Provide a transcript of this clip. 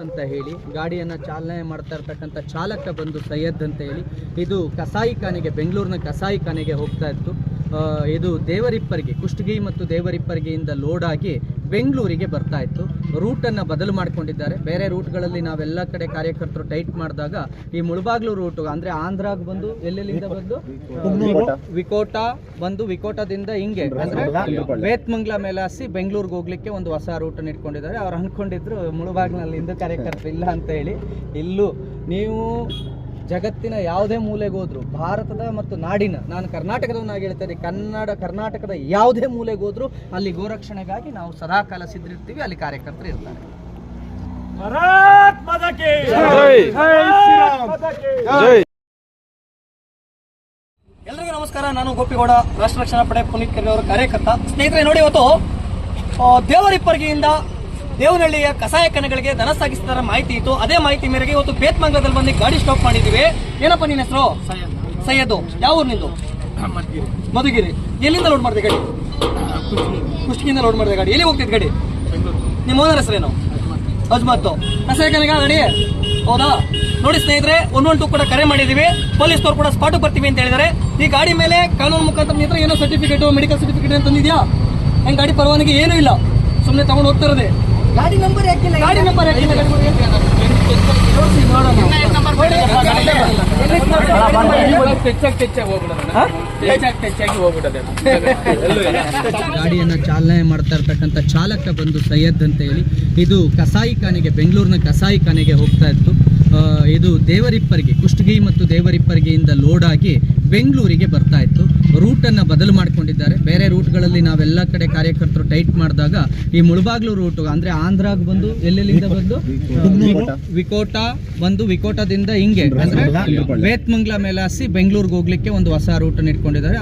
ಅಂತ ಹೇಳಿ ಗಾಡಿಯನ್ನು ಚಾಲನೆ ಮಾಡ್ತಾ ಇರ್ತಕ್ಕಂಥ ಚಾಲಕ ಬಂದು ಸೈಯದ್ ಅಂತ ಹೇಳಿ ಇದು ಕಸಾಯಿಖಾನೆಗೆ ಬೆಂಗಳೂರಿನ ಕಸಾಯಿಖಾನೆಗೆ ಹೋಗ್ತಾ ಇತ್ತು. ಇದು ದೇವರಿಪ್ಪರಿಗೆ ಕುಷ್ಟಗಿ ಮತ್ತು ದೇವರಿಪ್ಪರಿಗೆಯಿಂದ ಲೋಡ್ ಆಗಿ ಬೆಂಗಳೂರಿಗೆ ಬರ್ತಾ ಇತ್ತು. ರೂಟನ್ನು ಬದಲು ಮಾಡ್ಕೊಂಡಿದ್ದಾರೆ. ಬೇರೆ ರೂಟ್ಗಳಲ್ಲಿ ನಾವೆಲ್ಲ ಕಡೆ ಕಾರ್ಯಕರ್ತರು ಟೈಟ್ ಮಾಡಿದಾಗ ಈ ಮುಳಬಾಗ್ಲು ರೂಟ್ ಅಂದರೆ ಆಂಧ್ರಾಗ್ ಬಂದು ಎಲ್ಲೆಲ್ಲಿಂದ ಬಂದು ವಿಕೋಟ ಬಂದು ವಿಕೋಟದಿಂದ ಹಿಂಗೆ ಅಂದರೆ ಬೇತ್ಮಂಗ್ಲ ಮೇಲಾಸಿ ಬೆಂಗಳೂರಿಗೆ ಹೋಗ್ಲಿಕ್ಕೆ ಒಂದು ಹೊಸ ರೂಟನ್ನು ಇಟ್ಕೊಂಡಿದ್ದಾರೆ. ಅವ್ರು ಅಂದ್ಕೊಂಡಿದ್ರು ಮುಳಬಾಗ್ಲಿನಲ್ಲಿ ಹಿಂದೂ ಕಾರ್ಯಕರ್ತರು ಇಲ್ಲ ಅಂತ ಹೇಳಿ. ಇಲ್ಲೂ ನೀವು ಜಗತ್ತಿನ ಯಾವುದೇ ಮೂಲೆಗೆ ಹೋದ್ರು, ಭಾರತದ ಮತ್ತು ನಾಡಿನ, ನಾನು ಕರ್ನಾಟಕದವನ್ನಾಗಿ ಹೇಳ್ತೇನೆ, ಕರ್ನಾಟಕದ ಯಾವುದೇ ಮೂಲೆಗೆ ಹೋದ್ರು ಅಲ್ಲಿ ಗೋರಕ್ಷಣೆಗಾಗಿ ನಾವು ಸದಾಕಾಲ ಸಿದ್ಧರಿರ್ತೀವಿ. ಅಲ್ಲಿ ಕಾರ್ಯಕರ್ತರು ಇರ್ತಾರೆ. ಎಲ್ರಿಗೂ ನಮಸ್ಕಾರ. ನಾನು ಗೋಪಿಗೌಡ, ರಾಷ್ಟ್ರ ರಕ್ಷಣಾ ಪಡೆ ಪುನೀತ್ ಕೆರೆ ಅವರ ಕಾರ್ಯಕರ್ತ. ಸ್ನೇಹಿತರೆ ನೋಡಿ, ಇವತ್ತು ದೇವರಿಪ್ಪರಿಗೆಯಿಂದ ದೇವನಹಳ್ಳಿಯ ಕಸಾಯಿಖಾನೆಗಳಿಗೆ ದನ ಸಾಗಿಸಿದ ಮಾಹಿತಿ ಇತ್ತು. ಅದೇ ಮಾಹಿತಿ ಮೇರೆಗೆ ಇವತ್ತು ಬೇತ್ಮಂಗಲದಲ್ಲಿ ಬಂದು ಗಾಡಿ ಸ್ಟಾಪ್ ಮಾಡಿದ್ದೀವಿ. ಏನಪ್ಪ ನಿನ್ನ ಹೆಸರು? ಸೈಯದ್. ಯಾವ ಊರು ನಿಂದು? ಮಧುಗಿರಿ. ಎಲ್ಲಿಂದ ಲೋಡ್ ಮಾಡಿದೆ ಗಾಡಿ? ಕುಷ್ಟಗಿಯಿಂದ ಲೋಡ್ ಮಾಡಿದೆ ಗಾಡಿ. ಎಲ್ಲಿ ಹೋಗ್ತಿದ್ ಗಾಡಿ? ನಿಮ್ಮ ಓನರ್ ಹೆಸರೇನು? ಅಜ್ಮತ್. ಕಸಾಯಿಖಾನೆಗೆ ಗಾಡಿ ಹೌದಾ? ನೋಡಿ ಸ್ನೇಹಿತರೆ, 112 ಕೂಡ ಕರೆ ಮಾಡಿದೀವಿ. ಪೊಲೀಸ್ನವ್ರು ಕೂಡ ಸ್ಪಾಟ್ ಬರ್ತೀವಿ ಅಂತ ಹೇಳಿದ್ದಾರೆ. ಈ ಗಾಡಿ ಮೇಲೆ ಕಾನೂನು ಮುಖಾಂತರ ನಿಂತರ ಏನೋ ಸರ್ಟಿಫಿಕೇಟ್, ಮೆಡಿಕಲ್ ಸರ್ಟಿಫಿಕೇಟ್ ಅಂತ ತಂದಿದ್ಯಾ? ಹೆಂಗ್ ಗಾಡಿ ಪರವಾನಗಿ ಏನೂ ಇಲ್ಲ, ಸುಮ್ಮನೆ ತಗೊಂಡು ಹೋಗ್ತಿರೋದೆ. ಗಾಡಿ ನಂಬರ್ ಹಾಕಿಲ್ಲ. ಗಾಡಿ ನಂಬರ್ ಹಾಕಿಲ್ಲ. ಗಾಡಿಯನ್ನು ಚಾಲನೆ ಮಾಡ್ತಾ ಇರ್ತಕ್ಕಂಥ ಚಾಲಕ ಬಂದು ಸೈಯದ್ ಅಂತ ಹೇಳಿ ಇದು ಕಸಾಯಿಖಾನೆಗೆ ಬೆಂಗಳೂರಿನ ಕಸಾಯಿಖಾನೆಗೆ ಹೋಗ್ತಾ ಇತ್ತು. ಇದು ದೇವರಿಪ್ಪರಿಗೆ ಕುಷ್ಟಗಿ ಮತ್ತು ದೇವರಿಪ್ಪರಿಗೆಯಿಂದ ಲೋಡ್ ಆಗಿ ಬೆಂಗಳೂರಿಗೆ ಬರ್ತಾ ಇತ್ತು. ರೂಟನ್ನು ಬದಲು ಮಾಡ್ಕೊಂಡಿದ್ದಾರೆ. ಬೇರೆ ರೂಟ್ಗಳಲ್ಲಿ ನಾವೆಲ್ಲ ಕಡೆ ಕಾರ್ಯಕರ್ತರು ಟೈಟ್ ಮಾಡಿದಾಗ ಈ ಮುಳಬಾಗ್ಲು ರೂಟ್ ಅಂದರೆ ಆಂಧ್ರಾಗ್ ಬಂದು ಎಲ್ಲೆಲ್ಲಿಂದ ಬಂದು ವಿಕೋಟ ಬಂದು ವಿಕೋಟದಿಂದ ಹಿಂಗೆ ಅಂದರೆ ಬೇತ್ಮಂಗ್ಲ ಮೇಲಾಸಿ ಬೆಂಗಳೂರಿಗೆ ಹೋಗ್ಲಿಕ್ಕೆ ಒಂದು ಹೊಸ ರೂಟನ್ನು ಇಟ್ಕೊಂಡಿದ್ದಾರೆ.